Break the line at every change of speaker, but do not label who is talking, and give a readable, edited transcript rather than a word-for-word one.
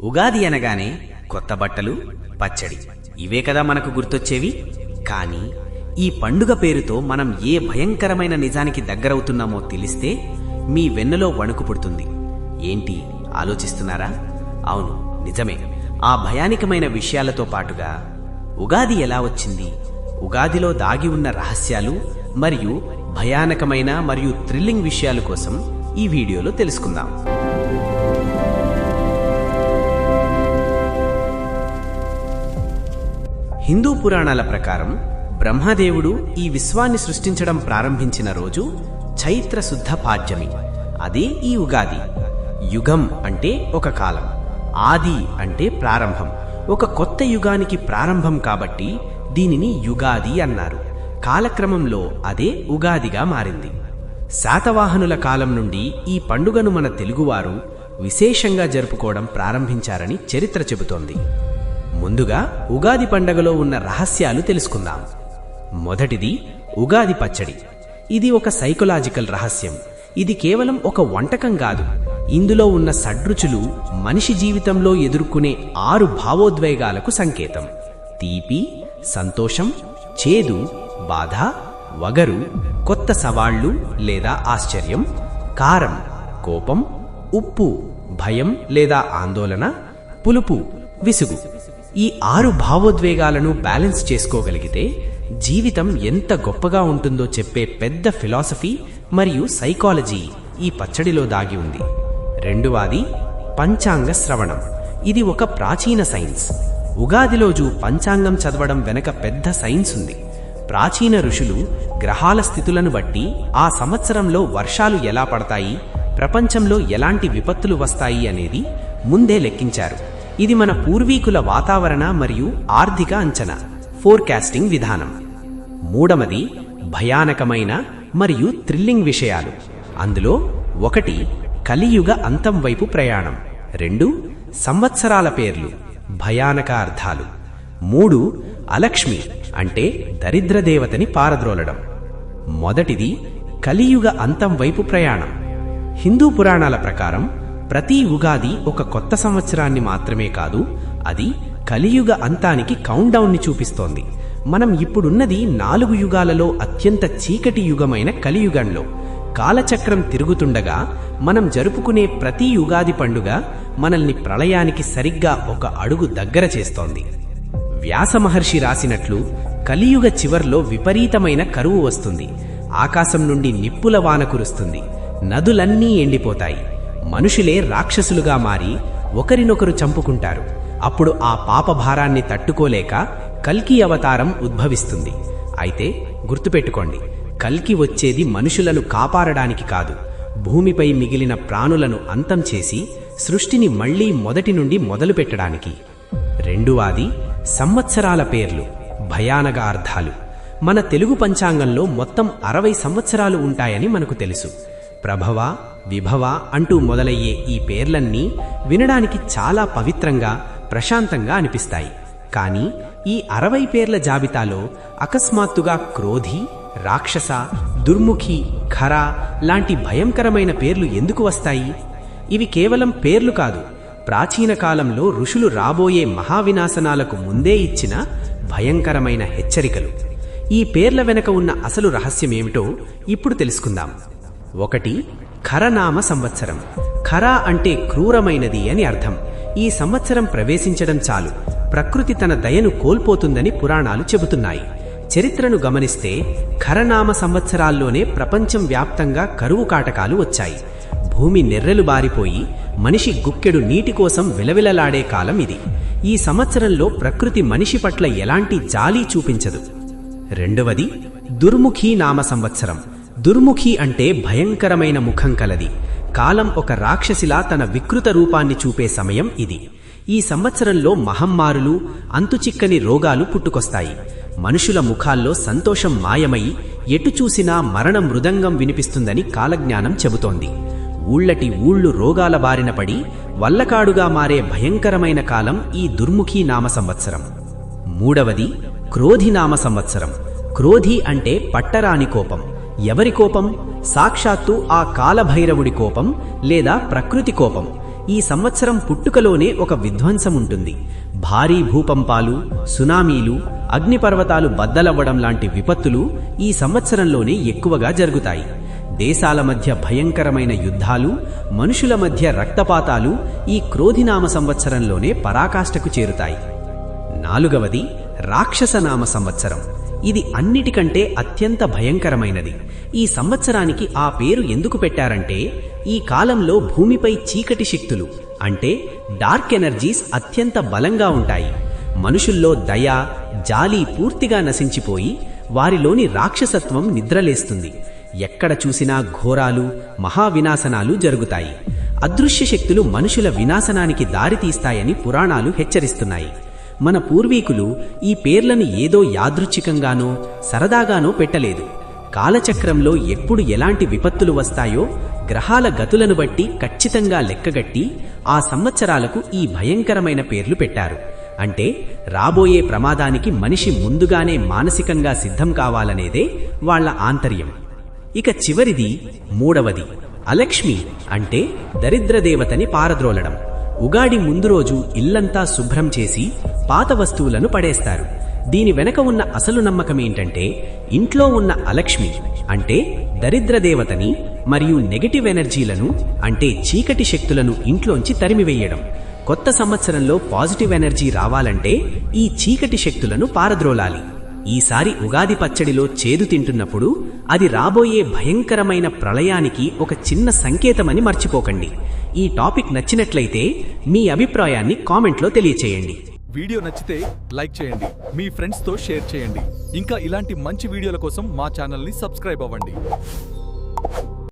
ఉగాది అనగానే కొత్త బట్టలు, పచ్చడి ఇవే కదా మనకు గుర్తొచ్చేవి. కానీ ఈ పండుగ పేరుతో మనం ఏ భయంకరమైన నిజానికి దగ్గరవుతున్నామో తెలిస్తే మీ వెన్నులో వణుకు పుడుతుంది. ఏంటి ఆలోచిస్తున్నారా? అవును, నిజమే. ఆ భయానకమైన విషయాలతో పాటుగా ఉగాది ఎలా వచ్చింది, ఉగాదిలో దాగి ఉన్న రహస్యాలు మరియు భయానకమైన మరియు థ్రిల్లింగ్ విషయాల కోసం ఈ వీడియోలో తెలుసుకుందాం. హిందూ పురాణాల ప్రకారం బ్రహ్మదేవుడు ఈ విశ్వాన్ని సృష్టించడం ప్రారంభించిన రోజు చైత్ర శుద్ధ పాడ్యమి. అదే ఈ ఉగాది. యుగం అంటే ఒక కాలం, ఆది అంటే ప్రారంభం. ఒక కొత్త యుగానికి ప్రారంభం కాబట్టి దీనిని యుగాది అన్నారు. కాలక్రమంలో అదే ఉగాదిగా మారింది. శాతవాహనుల కాలం నుండి ఈ పండుగను మన తెలుగువారు విశేషంగా జరుపుకోవడం ప్రారంభించారని చరిత్ర చెబుతోంది. ముందుగా ఉగాది పండగలో ఉన్న రహస్యాలు తెలుసుకుందాం. మొదటిది ఉగాది పచ్చడి. ఇది ఒక సైకలాజికల్ రహస్యం. ఇది కేవలం ఒక వంటకం కాదు. ఇందులో ఉన్న షడ్రుచులు మనిషి జీవితంలో ఎదుర్కొనే 6 భావోద్వేగాలకు సంకేతం. తీపి, సంతోషం, చేదు, బాధ, వగరు, కొత్త సవాళ్లు లేదా ఆశ్చర్యం, కారం, కోపం, ఉప్పు, భయం లేదా ఆందోళన, పులుపు, విసుగు. ఈ 6 భావోద్వేగాలను బ్యాలెన్స్ చేసుకోగలిగితే జీవితం ఎంత గొప్పగా ఉంటుందో చెప్పే పెద్ద ఫిలాసఫీ మరియు సైకాలజీ ఈ పచ్చడిలో దాగి ఉంది. రెండవది పంచాంగ శ్రవణం. ఇది ఒక ప్రాచీన సైన్స్. ఉగాదిలోజు పంచాంగం చదవడం వెనక పెద్ద సైన్స్ ఉంది. ప్రాచీన ఋషులు గ్రహాల స్థితులను బట్టి ఆ సంవత్సరంలో వర్షాలు ఎలా పడతాయి, ప్రపంచంలో ఎలాంటి విపత్తులు వస్తాయి అనేది ముందే లెక్కించారు. ఇది మన పూర్వీకుల వాతావరణ మరియు ఆర్థిక అంచనా, ఫోర్కాస్టింగ్ విధానం. మూడవది భయానకమైన మరియు థ్రిల్లింగ్ విషయాలు. అందులో 1 కలియుగ అంతం వైపు ప్రయాణం, 2 సంవత్సరాల పేర్లు, భయానక అర్థాలు, 3 అలక్ష్మి అంటే దరిద్ర దేవతని పారద్రోలడం. మొదటిది కలియుగ అంతం వైపు ప్రయాణం. హిందూ పురాణాల ప్రకారం ప్రతి ఉగాది ఒక కొత్త సంవత్సరాన్ని మాత్రమే కాదు, అది కలియుగ అంతానికి కౌంట్ డౌన్ ని చూపిస్తోంది. మనం ఇప్పుడున్నది 4 యుగాలలో అత్యంత చీకటి యుగమైన కలియుగంలో. కాలచక్రం తిరుగుతుండగా మనం జరుపుకునే ప్రతి ఉగాది పండుగ మనల్ని ప్రళయానికి సరిగ్గా ఒక అడుగు దగ్గర చేస్తోంది. వ్యాస మహర్షి రాసినట్లు కలియుగ చివర్లో విపరీతమైన కరువు వస్తుంది. ఆకాశం నుండి నిప్పుల వాన కురుస్తుంది. నదులన్నీ ఎండిపోతాయి. మనుషులే రాక్షసులుగా మారి ఒకరినొకరు చంపుకుంటారు. అప్పుడు ఆ పాపభారాన్ని తట్టుకోలేక కల్కి అవతారం ఉద్భవిస్తుంది. అయితే గుర్తుపెట్టుకోండి, కల్కి వచ్చేది మనుషులను కాపాడడానికి కాదు, భూమిపై మిగిలిన ప్రాణులను అంతం చేసి సృష్టిని మళ్లీ మొదటి నుండి మొదలుపెట్టడానికి. రెండవది సంవత్సరాల పేర్లు, భయానక అర్థాలు. మన తెలుగు పంచాంగంలో మొత్తం 60 సంవత్సరాలు ఉంటాయని మనకు తెలుసు. ప్రభవ, విభవ అంటూ మొదలయ్యే ఈ పేర్లన్నీ వినడానికి చాలా పవిత్రంగా, ప్రశాంతంగా అనిపిస్తాయి. కానీ ఈ 60 పేర్ల జాబితాలో అకస్మాత్తుగా క్రోధి, రాక్షస, దుర్ముఖి, ఖర లాంటి భయంకరమైన పేర్లు ఎందుకు వస్తాయి? ఇవి కేవలం పేర్లు కాదు, ప్రాచీన కాలంలో ఋషులు రాబోయే మహావినాశనాలకు ముందే ఇచ్చిన భయంకరమైన హెచ్చరికలు. ఈ పేర్ల వెనక ఉన్న అసలు రహస్యమేమిటో ఇప్పుడు తెలుసుకుందాం. 1 ఖరనామ సంవత్సరం. ఖర అంటే క్రూరమైనది అని అర్థం. ఈ సంవత్సరం ప్రవేశించడం చాలు ప్రకృతి తన దయను కోల్పోతుందని పురాణాలు చెబుతున్నాయి. చరిత్రను గమనిస్తే ఖరనామ సంవత్సరాల్లోనే ప్రపంచం వ్యాప్తంగా కరువు కాటకాలు వచ్చాయి. భూమి నెర్రెలు బారిపోయి మనిషి గుక్కెడు నీటి కోసం విలవిలలాడే కాలం ఇది. ఈ సంవత్సరంలో ప్రకృతి మనిషి పట్ల ఎలాంటి జాలి చూపించదు. రెండవది దుర్ముఖి నామ సంవత్సరం. దుర్ముఖి అంటే భయంకరమైన ముఖం కలది. కాలం ఒక రాక్షసిలా తన వికృత రూపాన్ని చూపే సమయం ఇది. ఈ సంవత్సరంలో మహమ్మారులు, అంతుచిక్కని రోగాలు పుట్టుకొస్తాయి. మనుషుల ముఖాల్లో సంతోషం మాయమై ఎటు చూసినా మరణ మృదంగం వినిపిస్తుందని కాలజ్ఞానం చెబుతోంది. ఊళ్ళటి ఊళ్ళు రోగాల బారిన పడి వల్లకాడుగా మారే భయంకరమైన కాలం ఈ దుర్ముఖి నామ సంవత్సరం. మూడవది క్రోధి నామ సంవత్సరం. క్రోధి అంటే పట్టరాని కోపం. ఎవరి కోపం? సాక్షాత్తు ఆ కాలభైరవుడి కోపం లేదా ప్రకృతి కోపం. ఈ సంవత్సరం పుట్టుకలోనే ఒక విధ్వంసం ఉంటుంది. భారీ భూకంపాలు, సునామీలు, అగ్నిపర్వతాలు బద్దలవ్వడం లాంటి విపత్తులు ఈ సంవత్సరంలోనే ఎక్కువగా జరుగుతాయి. దేశాల మధ్య భయంకరమైన యుద్ధాలు, మనుషుల మధ్య రక్తపాతాలు ఈ క్రోధినామ సంవత్సరంలోనే పరాకాష్ఠకు చేరుతాయి. 4వది రాక్షసనామ సంవత్సరం. ఇది అన్నిటికంటే అత్యంత భయంకరమైనది. ఈ సంవత్సరానికి ఆ పేరు ఎందుకు పెట్టారంటే, ఈ కాలంలో భూమిపై చీకటి శక్తులు అంటే డార్క్ ఎనర్జీస్ అత్యంత బలంగా ఉంటాయి. మనుషుల్లో దయ, జాలి పూర్తిగా నశించిపోయి వారిలోని రాక్షసత్వం నిద్రలేస్తుంది. ఎక్కడ చూసినా ఘోరాలు, మహావినాశనాలు జరుగుతాయి. అదృశ్య శక్తులు మనుషుల వినాశనానికి దారితీస్తాయని పురాణాలు హెచ్చరిస్తున్నాయి. మన పూర్వీకులు ఈ పేర్లను ఏదో యాదృచ్ఛికంగానో సరదాగానో పెట్టలేదు. కాలచక్రంలో ఎప్పుడు ఎలాంటి విపత్తులు వస్తాయో గ్రహాల గతులను బట్టి ఖచ్చితంగా లెక్కగట్టి ఆ సంవత్సరాలకు ఈ భయంకరమైన పేర్లు పెట్టారు. అంటే రాబోయే ప్రమాదానికి మనిషి ముందుగానే మానసికంగా సిద్ధం కావాలనేదే వాళ్ల ఆంతర్యం. ఇక చివరిది 3వది అలక్ష్మి, అంటే దరిద్రదేవతని పారద్రోలడం. ఉగాది ముందు రోజు ఇల్లంతా శుభ్రం చేసి పాత వస్తువులను పడేస్తారు. దీని వెనక ఉన్న అసలు నమ్మకమేంటంటే, ఇంట్లో ఉన్న అలక్ష్మి అంటే దరిద్రదేవతని మరియు నెగటివ్ ఎనర్జీలను అంటే చీకటి శక్తులను ఇంట్లోంచి తరిమివేయడం. కొత్త సంవత్సరంలో పాజిటివ్ ఎనర్జీ రావాలంటే ఈ చీకటి శక్తులను పారద్రోలాలి. ఈసారి ఉగాది పచ్చడిలో చేదు తింటున్నప్పుడు అది రాబోయే భయంకరమైన ప్రళయానికి ఒక చిన్న సంకేతమని మర్చిపోకండి. ఈ టాపిక్ నచ్చినట్లయితే మీ అభిప్రాయాన్ని కామెంట్లో తెలియచేయండి.
వీడియో నచ్చితే లైక్ చేయండి, మీ ఫ్రెండ్స్తో షేర్ చేయండి. ఇంకా ఇలాంటి మంచి వీడియోల కోసం మా ఛానల్ని సబ్స్క్రైబ్ అవ్వండి.